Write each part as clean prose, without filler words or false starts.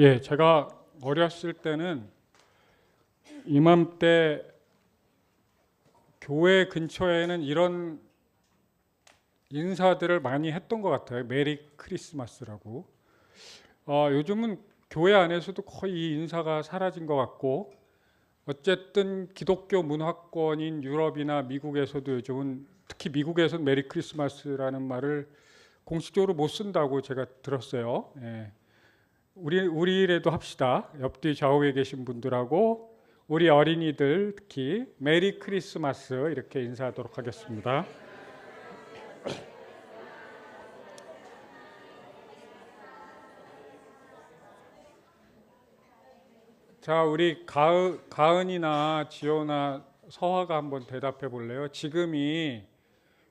예, 제가 어렸을 때는 이맘때 교회 근처에는 이런 인사들을 많이 했던 것 같아요. 메리 크리스마스라고. 요즘은 교회 안에서도 거의 이 인사가 사라진 것 같고, 어쨌든 기독교 문화권인 유럽이나 미국에서도 요즘은, 특히 미국에서는 메리 크리스마스라는 말을 공식적으로 못 쓴다고 제가 들었어요. 예. 우리라도 합시다. 옆뒤 좌우에 계신 분들하고 우리 어린이들 특히 메리 크리스마스 이렇게 인사하도록 하겠습니다. 자, 우리 가은이나 지호나 서화가 한번 대답해 볼래요? 지금이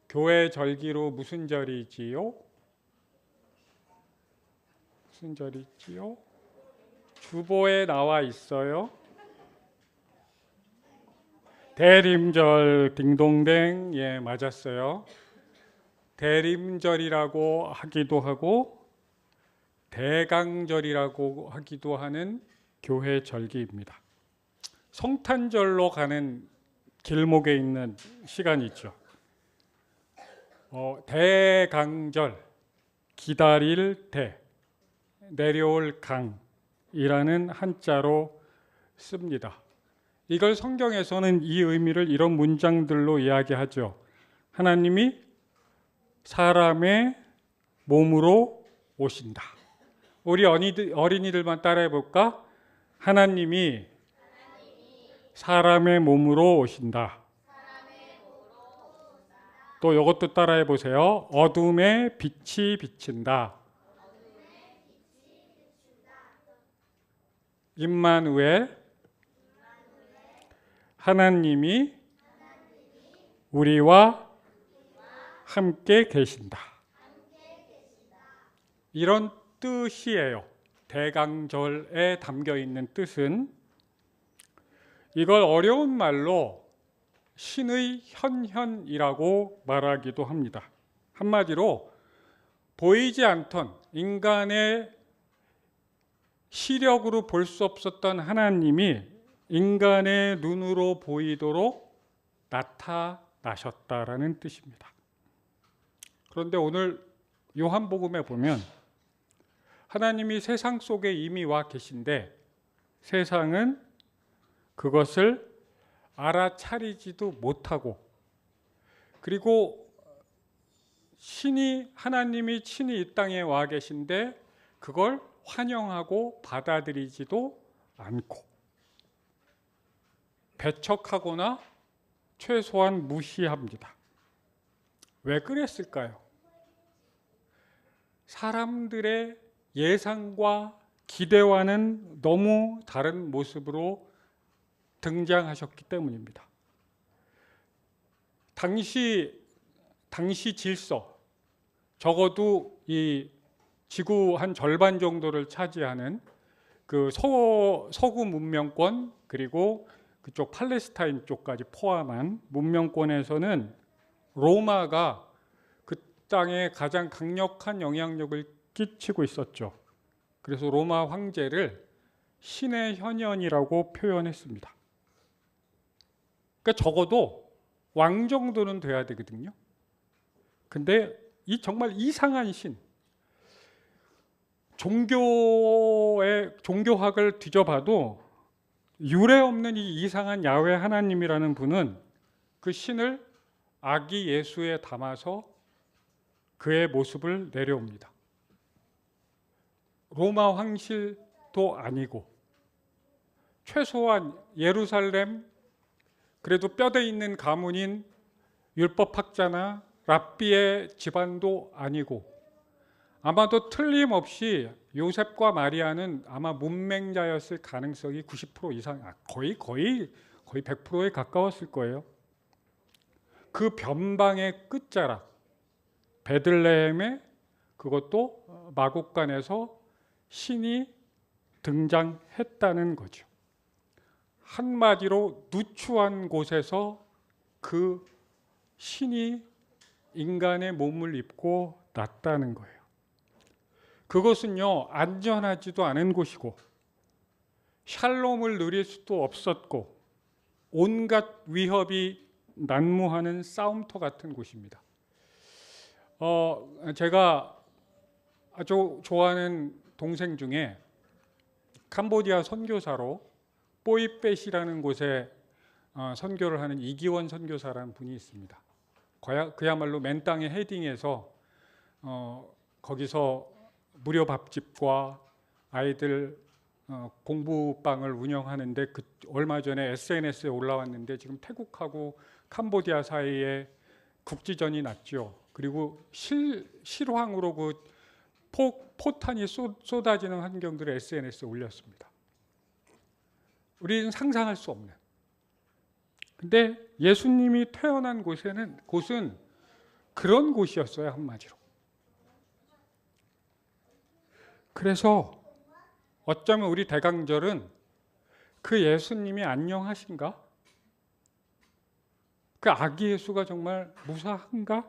교회 절기로 무슨 절이지요? 무슨 절이지요? 주보에 나와 있어요. 대림절 딩동댕. 예, 맞았어요. 대림절이라고 하기도 하고 대강절이라고 하기도 하는 교회 절기입니다. 성탄절로 가는 길목에 있는 시간이죠. 대강절, 기다릴 대, 내려올 강이라는 한자로 씁니다. 이걸 성경에서는 이 의미를 이런 문장들로 이야기하죠. 하나님이 사람의 몸으로 오신다. 우리 어린이들만 따라해 볼까? 하나님이 사람의 몸으로 오신다. 또 이것도 따라해 보세요. 어둠에 빛이 비친다. 임마누엘, 하나님이 우리와 함께 계신다. 이런 뜻이에요. 대강절에 담겨 있는 뜻은 이걸 어려운 말로 신의 현현이라고 말하기도 합니다. 한마디로 보이지 않던 인간의 시력으로 볼 수 없었던 하나님이 인간의 눈으로 보이도록 나타나셨다라는 뜻입니다. 그런데 오늘 요한복음에 보면 하나님이 세상 속에 이미 와 계신데 세상은 그것을 알아차리지도 못하고, 그리고 하나님이 친히 이 땅에 와 계신데 그걸 환영하고 받아들이지도 않고 배척하거나 최소한 무시합니다. 왜 그랬을까요? 사람들의 예상과 기대와는 너무 다른 모습으로 등장하셨기 때문입니다. 당시 질서, 적어도 이 지구 한 절반 정도를 차지하는 그 서구 문명권, 그리고 그쪽 팔레스타인 쪽까지 포함한 문명권에서는 로마가 그 땅에 가장 강력한 영향력을 끼치고 있었죠. 그래서 로마 황제를 신의 현현이라고 표현했습니다. 그러니까 적어도 왕 정도는 돼야 되거든요. 근데 이 정말 이상한 신, 종교학을 뒤져봐도 유례 없는 이 이상한 야훼 하나님이라는 분은 그 신을 아기 예수에 담아서 그의 모습을 내려옵니다. 로마 황실도 아니고 최소한 예루살렘, 그래도 뼈대 있는 가문인 율법학자나 랍비의 집안도 아니고, 아마도 틀림없이 요셉과 마리아는 아마 문맹자였을 가능성이 90% 이상, 거의 100%에 가까웠을 거예요. 그 변방의 끝자락 베들레헴에, 그것도 마국간에서 신이 등장했다는 거죠. 한마디로 누추한 곳에서 그 신이 인간의 몸을 입고 났다는 거예요. 그것은요, 안전하지도 않은 곳이고 샬롬을 누릴 수도 없었고 온갖 위협이 난무하는 싸움터 같은 곳입니다. 제가 아주 좋아하는 동생 중에 캄보디아 선교사로 뽀이펫이라는 곳에 선교를 하는 이기원 선교사라는 분이 있습니다. 그야말로 맨 땅에 헤딩해서 거기서 무료 밥집과 아이들 공부방을 운영하는데 얼마 전에 SNS에 올라왔는데 지금 태국하고 캄보디아 사이에 국지전이 났죠. 그리고 실황으로 그 포탄이 쏟아지는 환경들을 SNS에 올렸습니다. 우리는 상상할 수 없는. 근데 예수님이 태어난 곳은 그런 곳이었어요, 한마디로. 그래서 어쩌면 우리 대강절은 그 예수님이 안녕하신가? 그 아기 예수가 정말 무사한가?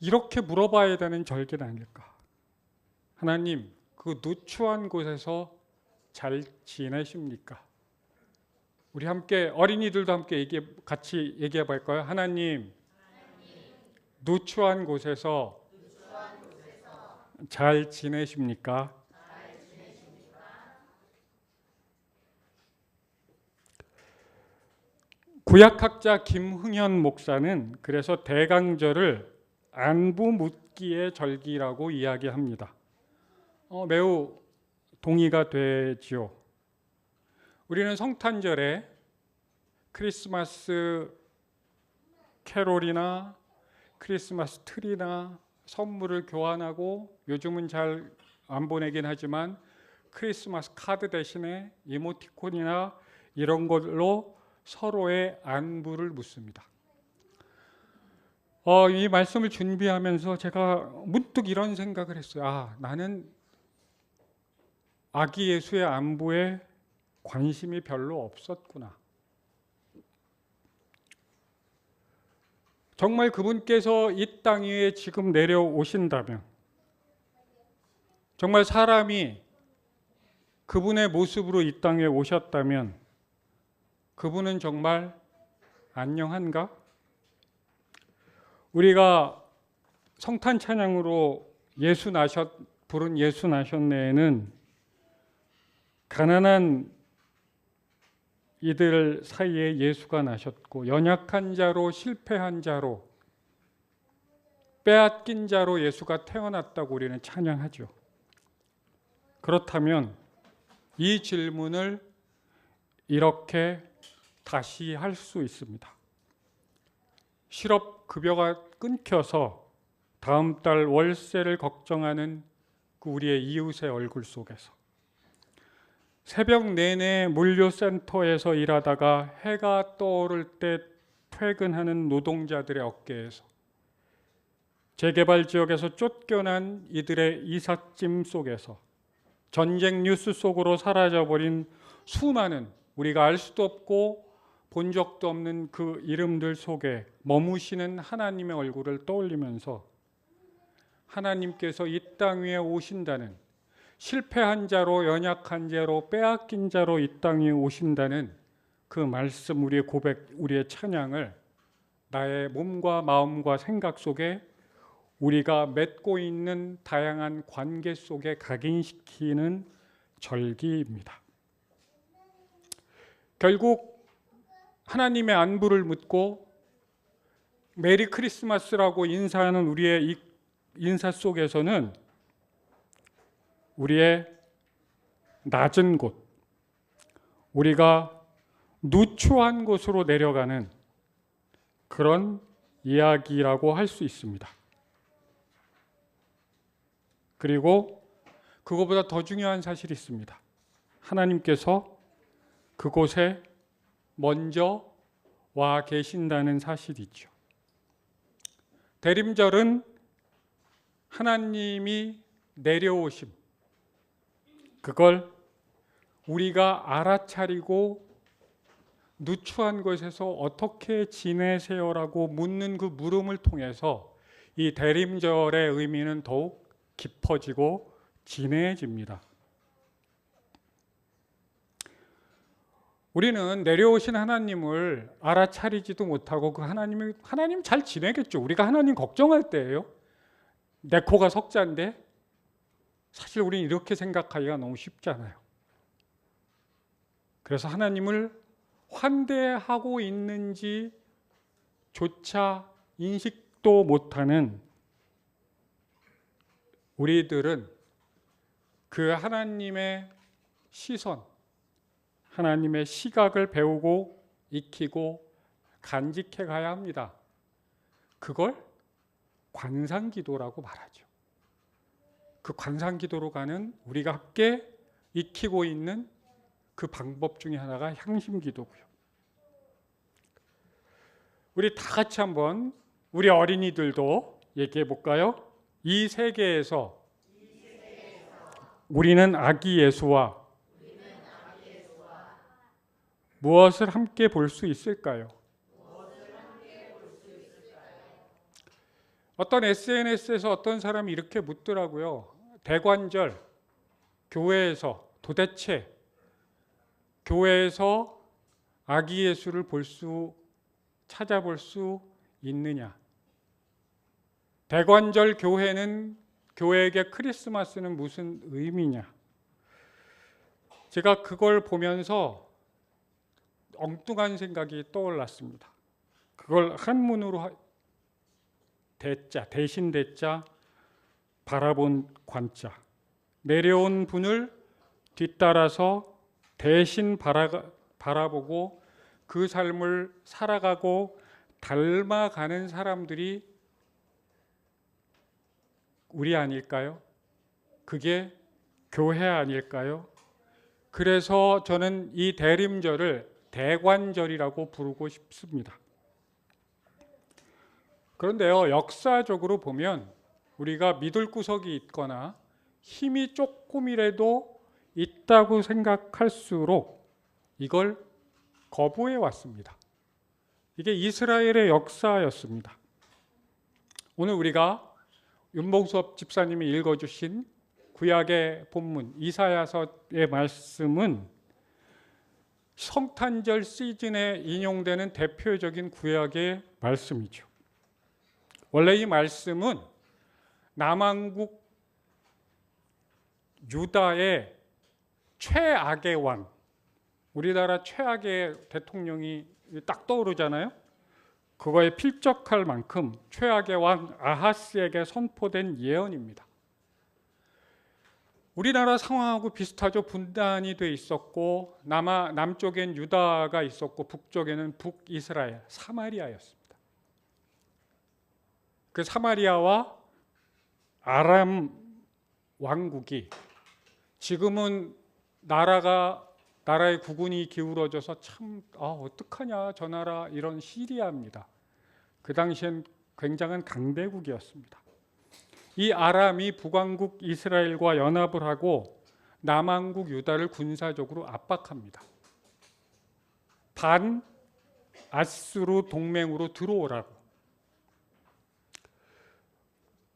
이렇게 물어봐야 되는 절기는 아닐까? 하나님, 그 누추한 곳에서 잘 지내십니까? 우리 함께 어린이들도 함께 같이 얘기해 볼까요? 하나님, 누추한 곳에서 잘 지내십니까? 구약학자 김흥현 목사는 그래서 대강절을 안부 묻기의 절기라고 이야기합니다. 매우 동의가 되지요. 우리는 성탄절에 크리스마스 캐롤이나 크리스마스 트리나 선물을 교환하고 요즘은 잘 안 보내긴 하지만 크리스마스 카드 대신에 이모티콘이나 이런 걸로 서로의 안부를 묻습니다. 이 말씀을 준비하면서 제가 문득 이런 생각을 했어요. 나는 아기 예수의 안부에 관심이 별로 없었구나. 정말 그분께서 이 땅 위에 지금 내려오신다면, 정말 사람이 그분의 모습으로 이 땅에 오셨다면 그분은 정말 안녕한가? 우리가 성탄 찬양으로 부른 예수 나셨네에는 가난한 이들 사이에 예수가 나셨고 연약한 자로 실패한 자로 빼앗긴 자로 예수가 태어났다고 우리는 찬양하죠. 그렇다면 이 질문을 이렇게 다시 할 수 있습니다. 실업급여가 끊겨서 다음 달 월세를 걱정하는 그 우리의 이웃의 얼굴 속에서, 새벽 내내 물류센터에서 일하다가 해가 떠오를 때 퇴근하는 노동자들의 어깨에서, 재개발 지역에서 쫓겨난 이들의 이삿짐 속에서, 전쟁 뉴스 속으로 사라져버린 수많은 우리가 알 수도 없고 본 적도 없는 그 이름들 속에 머무시는 하나님의 얼굴을 떠올리면서 하나님께서 이 땅 위에 오신다는, 실패한 자로 연약한 자로 빼앗긴 자로 이 땅 위에 오신다는 그 말씀, 우리의 고백, 우리의 찬양을 나의 몸과 마음과 생각 속에 우리가 맺고 있는 다양한 관계 속에 각인시키는 절기입니다. 결국 하나님의 안부를 묻고 메리 크리스마스라고 인사하는 우리의 이 인사 속에서는 우리의 낮은 곳, 우리가 누추한 곳으로 내려가는 그런 이야기라고 할 수 있습니다. 그리고 그것보다 더 중요한 사실이 있습니다. 하나님께서 그곳에 먼저 와 계신다는 사실이죠. 대림절은 하나님이 내려오심, 그걸 우리가 알아차리고 누추한 곳에서 어떻게 지내세요라고 묻는 그 물음을 통해서 이 대림절의 의미는 더욱 깊어지고 진해집니다. 우리는 내려오신 하나님을 알아차리지도 못하고 그 하나님 잘 지내겠죠. 우리가 하나님 걱정할 때예요. 내 코가 석자인데 사실 우리는 이렇게 생각하기가 너무 쉽잖아요. 그래서 하나님을 환대하고 있는지 조차 인식도 못하는 우리들은 그 하나님의 시선, 하나님의 시각을 배우고 익히고 간직해 가야 합니다. 그걸 관상기도라고 말하죠. 그 관상기도로 가는 우리가 함께 익히고 있는 그 방법 중에 하나가 향심기도고요. 우리 다 같이 한번 우리 어린이들도 얘기해 볼까요? 이 세계에서 우리는 아기 예수와 무엇을 함께 볼 수 있을까요? 어떤 SNS에서 어떤 사람이 이렇게 묻더라고요. 대관절, 교회에서 도대체 교회에서 아기 예수를 찾아볼 수 있느냐? 대관절 교회에게 크리스마스는 무슨 의미냐? 제가 그걸 보면서 엉뚱한 생각이 떠올랐습니다. 그걸 한문으로 대신 대자, 바라본 관자. 내려온 분을 뒤따라서 대신 바라보고 그 삶을 살아가고 닮아가는 사람들이 우리 아닐까요? 그게 교회 아닐까요? 그래서 저는 이 대림절을 대관절이라고 부르고 싶습니다. 그런데요, 역사적으로 보면 우리가 믿을 구석이 있거나 힘이 조금이라도 있다고 생각할수록 이걸 거부해 왔습니다. 이게 이스라엘의 역사였습니다. 오늘 우리가 윤봉섭 집사님이 읽어주신 구약의 본문 이사야서의 말씀은 성탄절 시즌에 인용되는 대표적인 구약의 말씀이죠. 원래 이 말씀은 남왕국 유다의 최악의 왕, 우리나라 최악의 대통령이 딱 떠오르잖아요. 그거에 필적할 만큼 최악의 왕 아하스에게 선포된 예언입니다. 우리나라 상황하고 비슷하죠. 분단이 돼 있었고 남쪽엔 유다가 있었고 북쪽에는 북이스라엘, 사마리아였습니다. 그 사마리아와 아람 왕국이 지금은 나라의 국운이 기울어져서 참 어떡하냐 저 나라 이런 시리아입니다. 그 당시엔 굉장한 강대국이었습니다. 이 아람이 북왕국 이스라엘과 연합을 하고 남왕국 유다를 군사적으로 압박합니다. 반 아수르 동맹으로 들어오라고.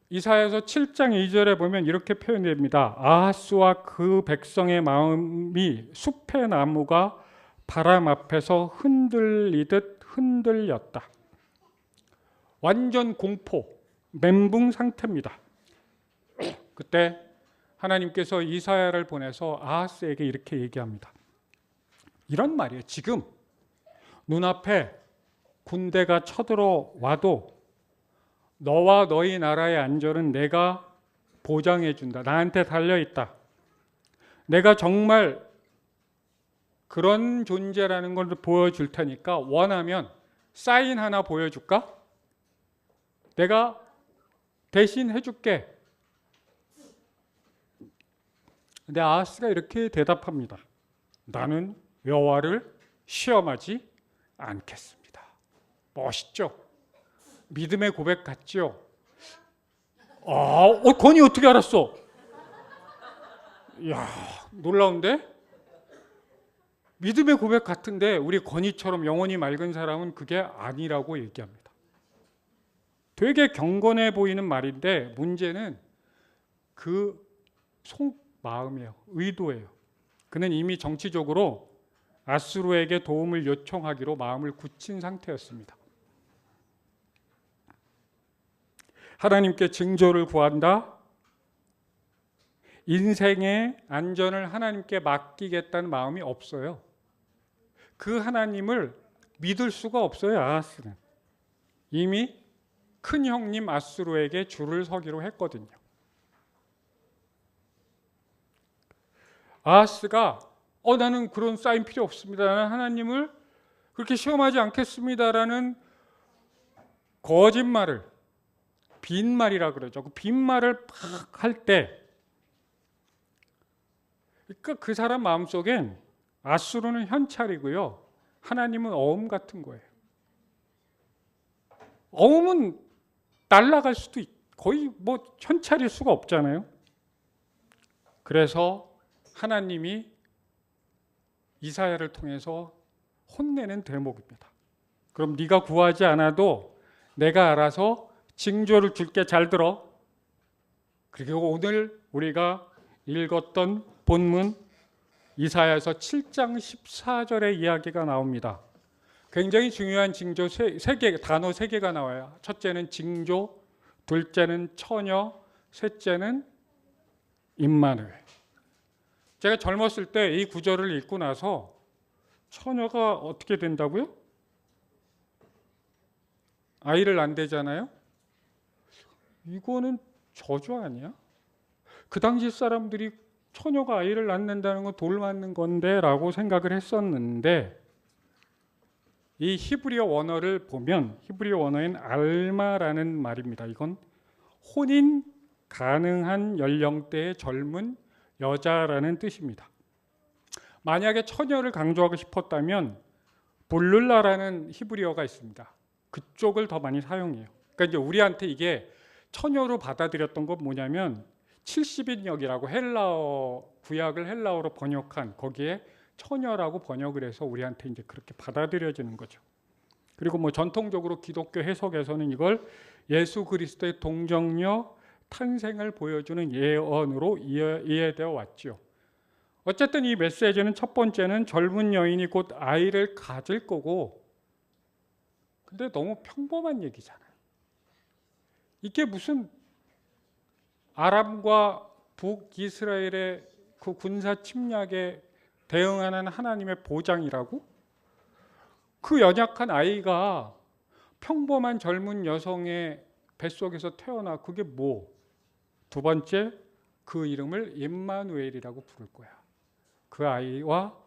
이사야서 7장 2절에 보면 이렇게 표현됩니다. 아하스와 그 백성의 마음이 숲의 나무가 바람 앞에서 흔들리듯 흔들렸다. 완전 공포, 멘붕 상태입니다. 그때 하나님께서 이사야를 보내서 아하스에게 이렇게 얘기합니다. 이런 말이에요. 지금 눈앞에 군대가 쳐들어와도 너와 너희 나라의 안전은 내가 보장해 준다. 나한테 달려있다. 내가 정말 그런 존재라는 걸 보여줄 테니까 원하면 사인 하나 보여줄까? 내가 대신 해줄게. 근데 아하스가 이렇게 대답합니다. 나는 여호와를 시험하지 않겠습니다. 멋있죠? 믿음의 고백 같죠? 권이 어떻게 알았어? 이야, 놀라운데? 믿음의 고백 같은데 우리 권이처럼 영혼이 맑은 사람은 그게 아니라고 얘기합니다. 되게 경건해 보이는 말인데 문제는 그 속마음이에요. 의도예요. 그는 이미 정치적으로 아수르에게 도움을 요청하기로 마음을 굳힌 상태였습니다. 하나님께 징조를 구한다. 인생의 안전을 하나님께 맡기겠다는 마음이 없어요. 그 하나님을 믿을 수가 없어요. 아하스는 이미 큰 형님 아수르에게 줄을 서기로 했거든요. 아하스가 나는 그런 사인 필요 없습니다. 나는 하나님을 그렇게 시험하지 않겠습니다라는 거짓말을, 빈말이라 그러죠. 그 빈말을 팍 할 때, 그러니까 그 사람 마음속엔 아수르는 현찰이고요, 하나님은 어음 같은 거예요. 어음은 날아갈 수도 거의 뭐 현찰일 수가 없잖아요. 그래서 하나님이 이사야를 통해서 혼내는 대목입니다. 그럼 네가 구하지 않아도 내가 알아서 징조를 줄게. 잘 들어. 그리고 오늘 우리가 읽었던 본문 이사야서 7장 14절의 이야기가 나옵니다. 굉장히 중요한 징조 단어 3개가 나와요. 첫째는 징조, 둘째는 처녀, 셋째는 임마누엘. 제가 젊었을 때 이 구절을 읽고 나서 처녀가 어떻게 된다고요? 아이를 안 되잖아요. 이거는 저주 아니야? 그 당시 사람들이 처녀가 아이를 낳는다는 건 돌 맞는 건데 라고 생각을 했었는데, 이 히브리어 원어를 보면 히브리어 원어엔 알마라는 말입니다. 이건 혼인 가능한 연령대의 젊은 여자라는 뜻입니다. 만약에 처녀를 강조하고 싶었다면 볼룰라라는 히브리어가 있습니다. 그쪽을 더 많이 사용해요. 그러니까 이제 우리한테 이게 처녀로 받아들였던 건 뭐냐면 70인역이라고 헬라어, 구약을 헬라어로 번역한 거기에 처녀라고 번역을 해서 우리한테 이제 그렇게 받아들여지는 거죠. 그리고 뭐 전통적으로 기독교 해석에서는 이걸 예수 그리스도의 동정녀 탄생을 보여주는 예언으로 이해되어 왔죠. 어쨌든 이 메시지는 첫 번째는 젊은 여인이 곧 아이를 가질 거고, 근데 너무 평범한 얘기잖아요. 이게 무슨 아람과 북이스라엘의 그 군사 침략에 대응하는 하나님의 보장이라고? 그 연약한 아이가 평범한 젊은 여성의 뱃속에서 태어나, 그게 뭐? 두 번째, 그 이름을 임마누엘이라고 부를 거야. 그 아이와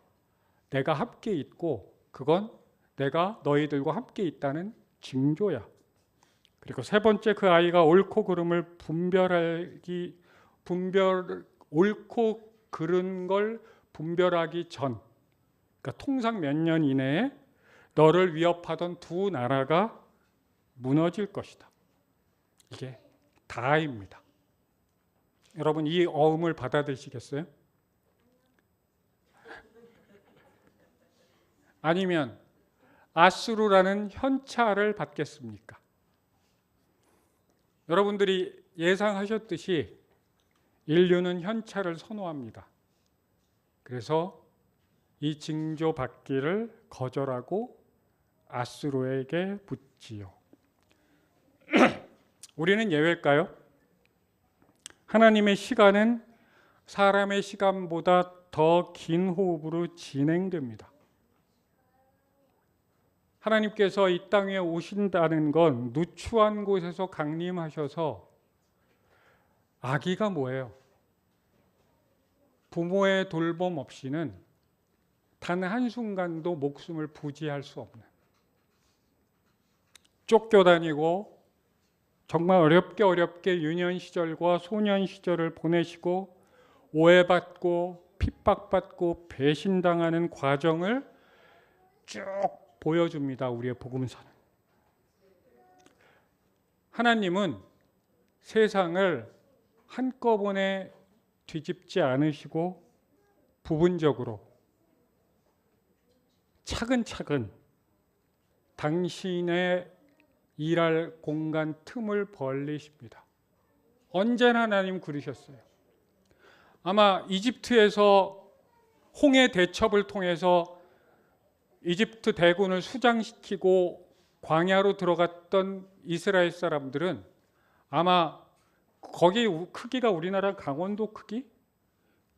내가 함께 있고 그건 내가 너희들과 함께 있다는 징조야. 그리고 세 번째, 그 아이가 옳고 그름을 옳고 그른 걸 분별하기 전, 그러니까 통상 몇 년 이내에 너를 위협하던 두 나라가 무너질 것이다. 이게 다입니다. 여러분, 이 어음을 받아들이시겠어요? 아니면 아수르라는 현찰을 받겠습니까? 여러분들이 예상하셨듯이 인류는 현찰을 선호합니다. 그래서 이 징조 받기를 거절하고 아수르에게 붙지요. 우리는 예외일까요? 하나님의 시간은 사람의 시간보다 더 긴 호흡으로 진행됩니다. 하나님께서 이 땅에 오신다는 건 누추한 곳에서 강림하셔서, 아기가 뭐예요? 부모의 돌봄 없이는 단 한순간도 목숨을 부지할 수 없는, 쫓겨다니고 정말 어렵게 유년 시절과 소년 시절을 보내시고 오해받고 핍박받고 배신당하는 과정을 쭉 보여줍니다. 우리의 복음서는. 하나님은 세상을 한꺼번에 뒤집지 않으시고 부분적으로 차근차근 당신의 일할 공간 틈을 벌리십니다. 언제나 하나님 그러셨어요. 아마 이집트에서 홍해 대첩을 통해서 이집트 대군을 수장시키고 광야로 들어갔던 이스라엘 사람들은 아마 거기 크기가 우리나라 강원도 크기?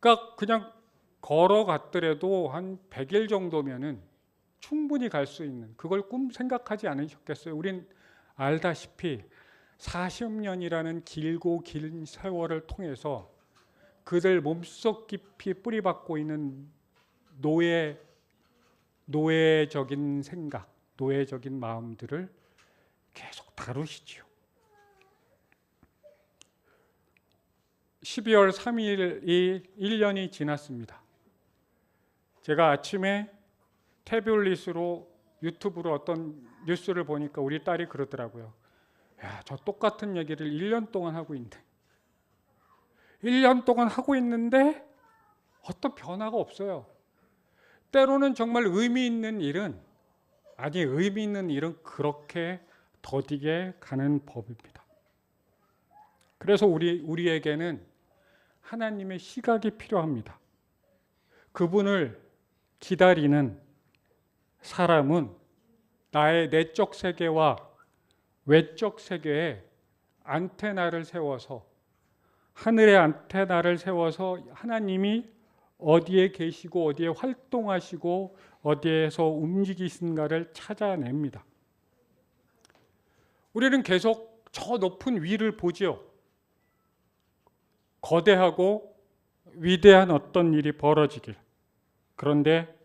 그러니까 그냥 걸어갔더라도 한 100일 정도면은 충분히 갈 수 있는, 그걸 생각하지 않으셨겠어요? 우린 알다시피 40년이라는 길고 긴 세월을 통해서 그들 몸속 깊이 뿌리박고 있는 노예적인 생각, 노예적인 마음들을 계속 다루시지요. 12월 3일이 1년이 지났습니다. 제가 아침에 태블릿으로 유튜브로 어떤 뉴스를 보니까 우리 딸이 그러더라고요. 야, 저 똑같은 얘기를 1년 동안 하고 있는데 1년 동안 하고 있는데 어떤 변화가 없어요. 때로는 정말 의미 있는 일은 그렇게 더디게 가는 법입니다. 그래서 우리에게는 하나님의 시각이 필요합니다. 그분을 기다리는 사람은 나의 내적 세계와 외적 세계에 안테나를 세워서, 하늘의 안테나를 세워서 하나님이 어디에 계시고 어디에 활동하시고 어디에서 움직이신가를 찾아냅니다. 우리는 계속 저 높은 위를 보지요. 거대하고 위대한 어떤 일이 벌어지길. 그런데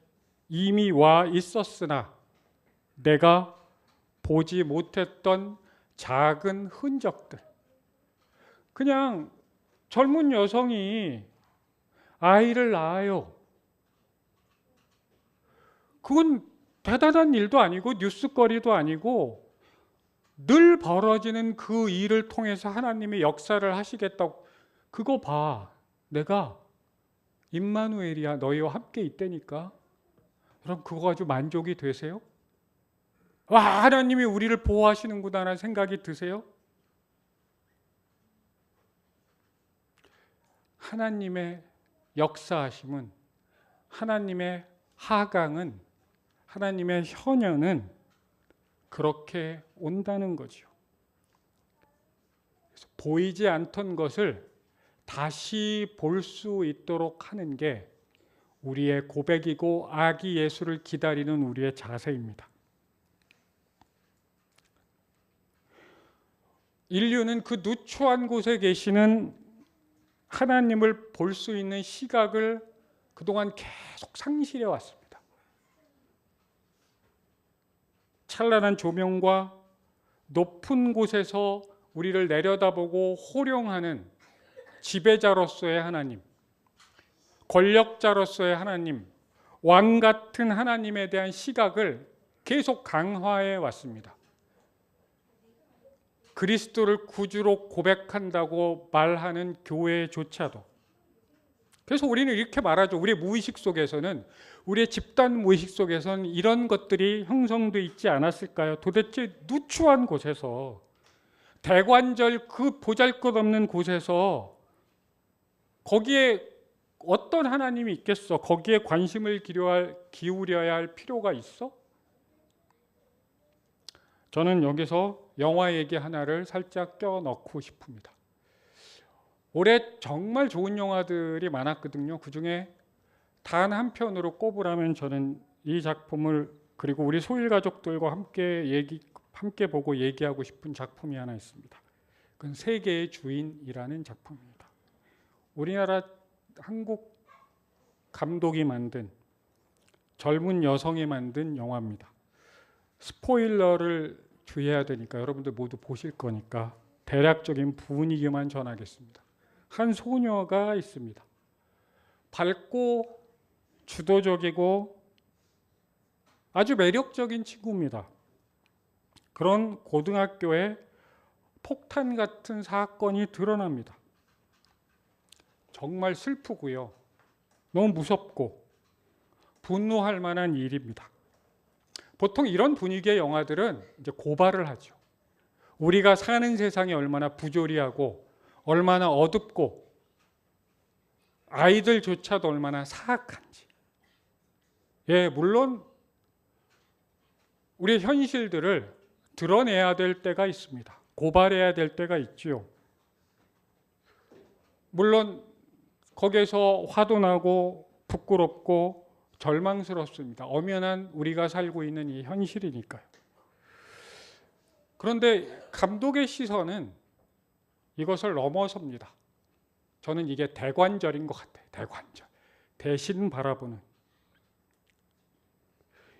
이미 와 있었으나 내가 보지 못했던 작은 흔적들. 그냥 젊은 여성이 아이를 낳아요. 그건 대단한 일도 아니고 뉴스거리도 아니고 늘 벌어지는 그 일을 통해서 하나님의 역사를 하시겠다고. 그거 봐. 내가 임마누엘이야. 너희와 함께 있다니까. 그럼 그거 가지고 만족이 되세요? 와, 하나님이 우리를 보호하시는구나라는 생각이 드세요? 하나님의 역사하심은, 하나님의 하강은, 하나님의 현현은 그렇게 온다는 거죠. 그래서 보이지 않던 것을 다시 볼 수 있도록 하는 게 우리의 고백이고 아기 예수를 기다리는 우리의 자세입니다. 인류는 그 누추한 곳에 계시는 하나님을 볼 수 있는 시각을 그동안 계속 상실해 왔습니다. 찬란한 조명과 높은 곳에서 우리를 내려다보고 호령하는 지배자로서의 하나님, 권력자로서의 하나님, 왕 같은 하나님에 대한 시각을 계속 강화해 왔습니다. 그리스도를 구주로 고백한다고 말하는 교회조차도. 그래서 우리는 이렇게 말하죠. 우리의 무의식 속에서는, 우리의 집단 무의식 속에서는 이런 것들이 형성되어 있지 않았을까요? 도대체 누추한 곳에서, 대관절 그 보잘것없는 곳에서 거기에 어떤 하나님이 있겠어? 거기에 관심을 기울여야 할 필요가 있어? 저는 여기서 영화 얘기 하나를 살짝 껴넣고 싶습니다. 올해 정말 좋은 영화들이 많았거든요. 그중에 단 한 편으로 꼽으라면 저는 이 작품을, 그리고 우리 소일 가족들과 함께 보고 얘기하고 싶은 작품이 하나 있습니다. 그건 세계의 주인이라는 작품입니다. 우리나라 한국 감독이 만든, 젊은 여성이 만든 영화입니다. 스포일러를 주의해야 되니까 여러분들 모두 보실 거니까 대략적인 분위기만 전하겠습니다. 한 소녀가 있습니다. 밝고 주도적이고 아주 매력적인 친구입니다. 그런 고등학교에 폭탄 같은 사건이 드러납니다. 정말 슬프고요. 너무 무섭고 분노할 만한 일입니다. 보통 이런 분위기의 영화들은 이제 고발을 하죠. 우리가 사는 세상이 얼마나 부조리하고 얼마나 어둡고 아이들조차도 얼마나 사악한지. 예, 물론 우리의 현실들을 드러내야 될 때가 있습니다. 고발해야 될 때가 있지요. 물론 거기에서 화도 나고 부끄럽고 절망스럽습니다. 엄연한 우리가 살고 있는 이 현실이니까요. 그런데 감독의 시선은 이것을 넘어섭니다. 저는 이게 대관절인 것 같아요. 대관절. 대신 바라보는.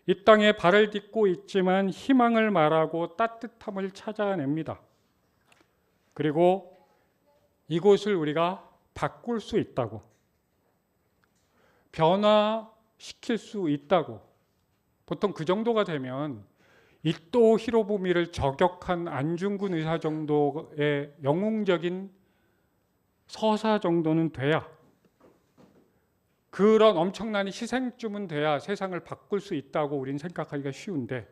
이 땅에 발을 딛고 있지만 희망을 말하고 따뜻함을 찾아냅니다. 그리고 이곳을 우리가 바꿀 수 있다고, 변화시킬 수 있다고. 보통 그 정도가 되면 이토 히로부미를 저격한 안중근 의사 정도의 영웅적인 서사 정도는 돼야, 그런 엄청난 희생쯤은 돼야 세상을 바꿀 수 있다고 우린 생각하기가 쉬운데,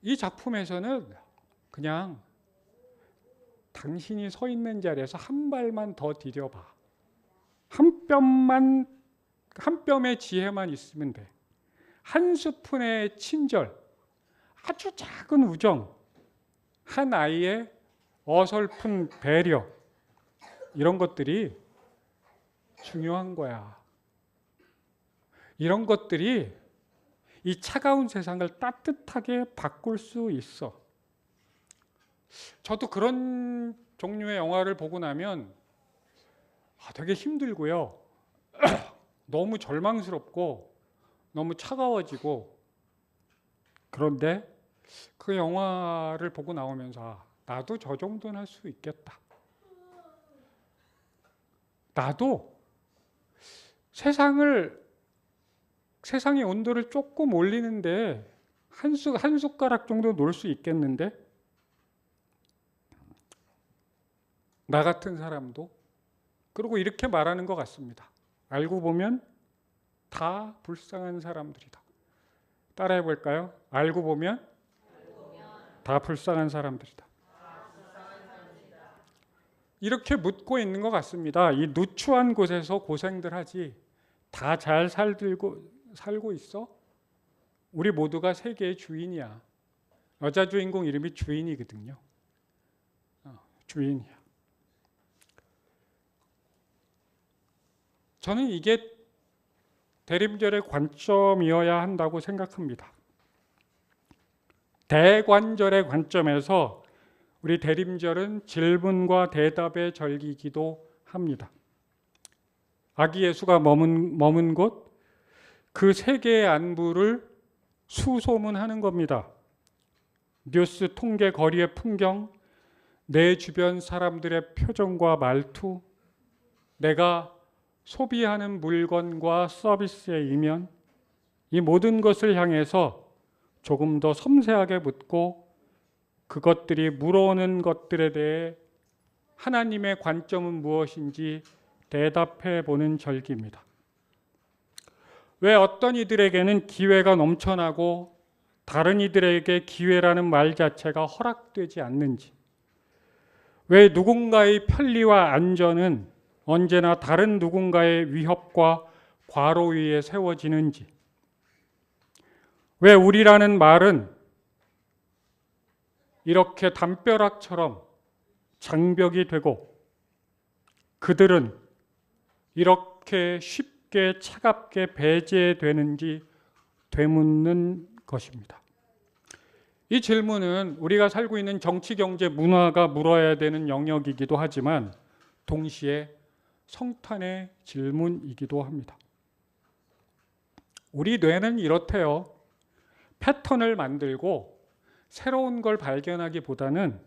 이 작품에서는 그냥 당신이 서 있는 자리에서 한 발만 더 디뎌봐. 한 뼘의 지혜만 있으면 돼. 한 스푼의 친절, 아주 작은 우정, 한 아이의 어설픈 배려, 이런 것들이 중요한 거야. 이런 것들이 이 차가운 세상을 따뜻하게 바꿀 수 있어. 저도 그런 종류의 영화를 보고 나면 되게 힘들고요. 너무 절망스럽고 너무 차가워지고, 그런데 그 영화를 보고 나오면서 나도 저 정도는 할 수 있겠다. 나도 세상의 온도를 조금 올리는데 한 숟가락 정도 놓을 수 있겠는데, 나 같은 사람도. 그리고 이렇게 말하는 것 같습니다. 알고 보면 다 불쌍한 사람들이다. 따라해 볼까요? 알고 보면 다 불쌍한 사람들이다. 이렇게 묻고 있는 것 같습니다. 이 누추한 곳에서 고생들 하지 다 잘 살고 있어? 우리 모두가 세계의 주인이야. 여자 주인공 이름이 주인이거든요. 주인이야. 저는 이게 대림절의 관점이어야 한다고 생각합니다. 대관절의 관점에서 우리 대림절은 질문과 대답의 절기이기도 합니다. 아기 예수가 머문 곳, 그 세계의 안부를 수소문하는 겁니다. 뉴스 통계, 거리의 풍경, 내 주변 사람들의 표정과 말투, 내가 소비하는 물건과 서비스의 이면, 이 모든 것을 향해서 조금 더 섬세하게 묻고 그것들이 물어오는 것들에 대해 하나님의 관점은 무엇인지 대답해 보는 절기입니다. 왜 어떤 이들에게는 기회가 넘쳐나고 다른 이들에게 기회라는 말 자체가 허락되지 않는지, 왜 누군가의 편리와 안전은 언제나 다른 누군가의 위협과 과로 위에 세워지는지, 왜 우리라는 말은 이렇게 담벼락처럼 장벽이 되고 그들은 이렇게 쉽게 차갑게 배제되는지 되묻는 것입니다. 이 질문은 우리가 살고 있는 정치, 경제, 문화가 물어야 되는 영역이기도 하지만 동시에 성탄의 질문이기도 합니다. 우리 뇌는 이렇대요. 패턴을 만들고 새로운 걸 발견하기보다는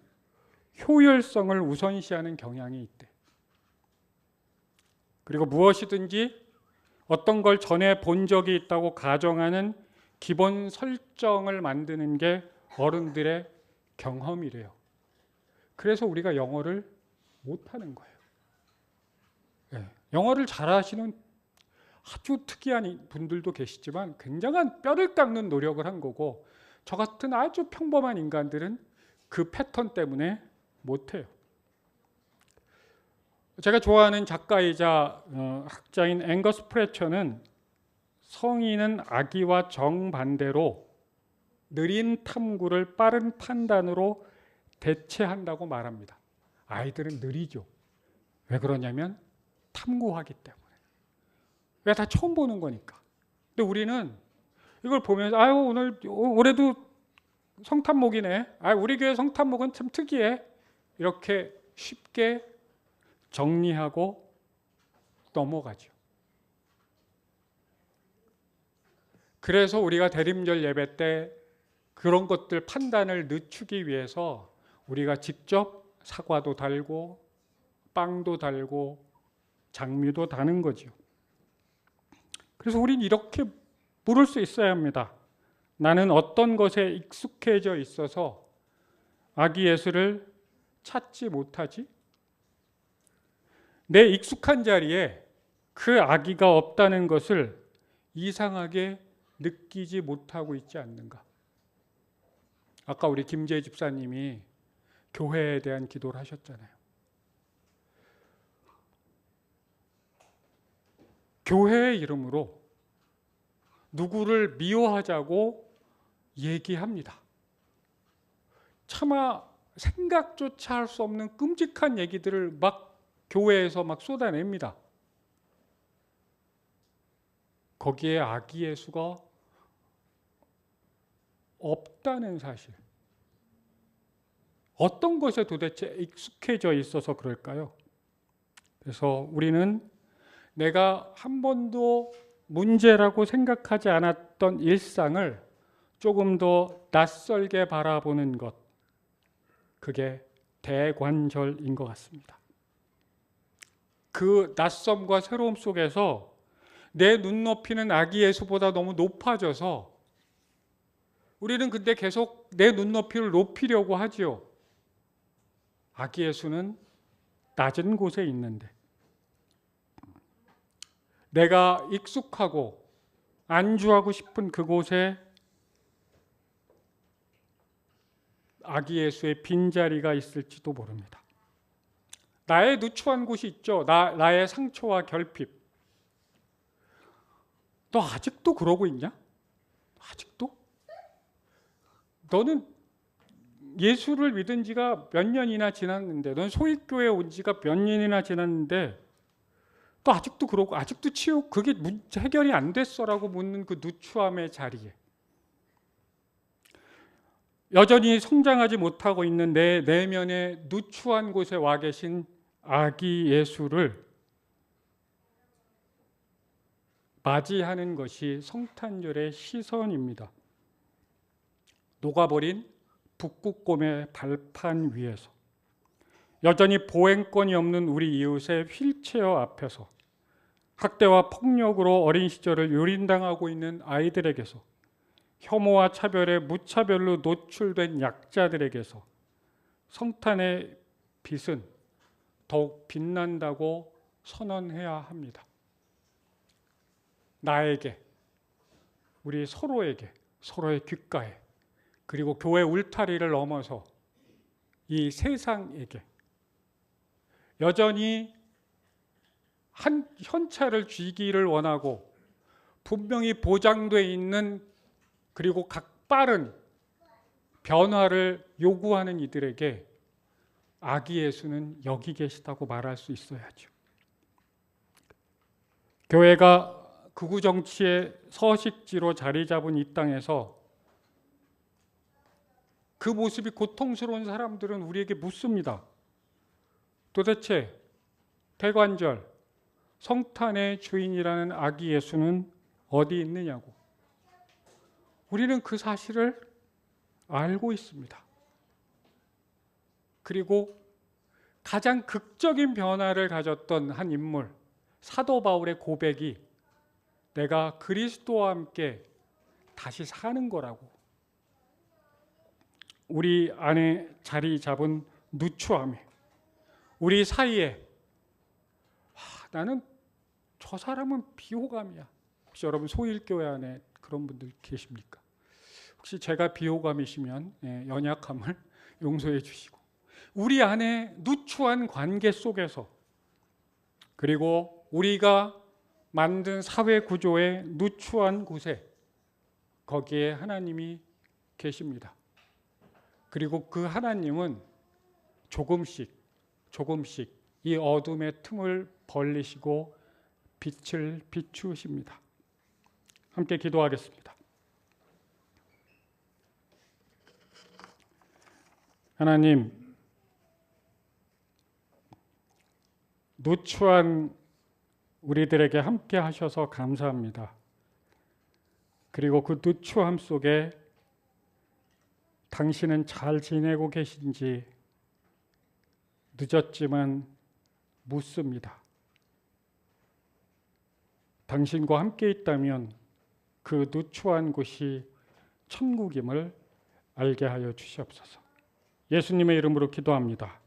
효율성을 우선시하는 경향이 있대. 그리고 무엇이든지 어떤 걸 전에 본 적이 있다고 가정하는 기본 설정을 만드는 게 어른들의 경험이래요. 그래서 우리가 영어를 못하는 거예요. 영어를 잘하시는 아주 특이한 분들도 계시지만 굉장한 뼈를 깎는 노력을 한 거고, 저 같은 아주 평범한 인간들은 그 패턴 때문에 못해요. 제가 좋아하는 작가이자 학자인 앵거스 프레처는 성인은 아기와 정반대로 느린 탐구를 빠른 판단으로 대체한다고 말합니다. 아이들은 느리죠. 왜 그러냐면 탐구하기 때문에. 왜 다 처음 보는 거니까. 근데 우리는 이걸 보면서 아유 올해도 성탄목이네. 아 우리 교회 성탄목은 참 특이해. 이렇게 쉽게 정리하고 넘어가죠. 그래서 우리가 대림절 예배 때 그런 것들 판단을 늦추기 위해서 우리가 직접 사과도 달고 빵도 달고 장미도 다는 거죠. 그래서 우린 이렇게 물을 수 있어야 합니다. 나는 어떤 것에 익숙해져 있어서 아기 예수를 찾지 못하지? 내 익숙한 자리에 그 아기가 없다는 것을 이상하게 느끼지 못하고 있지 않는가? 아까 우리 김재 집사님이 교회에 대한 기도를 하셨잖아요. 교회의 이름으로 누구를 미워하자고 얘기합니다. 차마 생각조차 할 수 없는 끔찍한 얘기들을 막 교회에서 막 쏟아냅니다. 거기에 아기 예수가 없다는 사실. 어떤 것에 도대체 익숙해져 있어서 그럴까요? 그래서 우리는 내가 한 번도 문제라고 생각하지 않았던 일상을 조금 더 낯설게 바라보는 것, 그게 대관절인 것 같습니다. 그 낯섦과 새로움 속에서 내 눈높이는 아기 예수보다 너무 높아져서 우리는 근데 계속 내 눈높이를 높이려고 하지요. 아기 예수는 낮은 곳에 있는데 내가 익숙하고 안주하고 싶은 그곳에 아기 예수의 빈자리가 있을지도 모릅니다. 나의 누추한 곳이 있죠. 나의 상처와 결핍. 너 아직도 그러고 있냐? 아직도? 너는 예수를 믿은 지가 몇 년이나 지났는데, 넌 소익교회에 온 지가 몇 년이나 지났는데 또 아직도 그러고, 아직도 그게 해결이 안 됐어라고 묻는 그 누추함의 자리에 여전히 성장하지 못하고 있는 내 내면의 누추한 곳에 와 계신 아기 예수를 맞이하는 것이 성탄절의 시선입니다. 녹아버린 북극곰의 발판 위에서 여전히 보행권이 없는 우리 이웃의 휠체어 앞에서 학대와 폭력으로 어린 시절을 유린당하고 있는 아이들에게서 혐오와 차별에 무차별로 노출된 약자들에게서 성탄의 빛은 더욱 빛난다고 선언해야 합니다. 나에게, 우리 서로에게, 서로의 귓가에, 그리고 교회 울타리를 넘어서 이 세상에게 여전히 한 현찰을 쥐기를 원하고 분명히 보장되어 있는 그리고 빠른 변화를 요구하는 이들에게 아기 예수는 여기 계시다고 말할 수 있어야죠. 교회가 극우 정치의 서식지로 자리 잡은 이 땅에서 그 모습이 고통스러운 사람들은 우리에게 묻습니다. 도대체 대관절, 성탄의 주인이라는 아기 예수는 어디 있느냐고. 우리는 그 사실을 알고 있습니다. 그리고 가장 극적인 변화를 가졌던 한 인물, 사도 바울의 고백이 내가 그리스도와 함께 다시 사는 거라고. 우리 안에 자리 잡은 누추함에, 우리 사이에 나는 저 사람은 비호감이야. 혹시 여러분 소일교회 안에 그런 분들 계십니까? 혹시 제가 비호감이시면 연약함을 용서해 주시고, 우리 안에 누추한 관계 속에서 그리고 우리가 만든 사회 구조의 누추한 곳에 거기에 하나님이 계십니다. 그리고 그 하나님은 조금씩 이 어둠의 틈을 벌리시고 빛을 비추십니다. 함께 기도하겠습니다. 하나님, 누추한 우리들에게 함께 하셔서 감사합니다. 그리고 그 누추함 속에 당신은 잘 지내고 계신지 늦었지만 묻습니다. 당신과 함께 있다면 그 누추한 곳이 천국임을 알게 하여 주시옵소서. 예수님의 이름으로 기도합니다.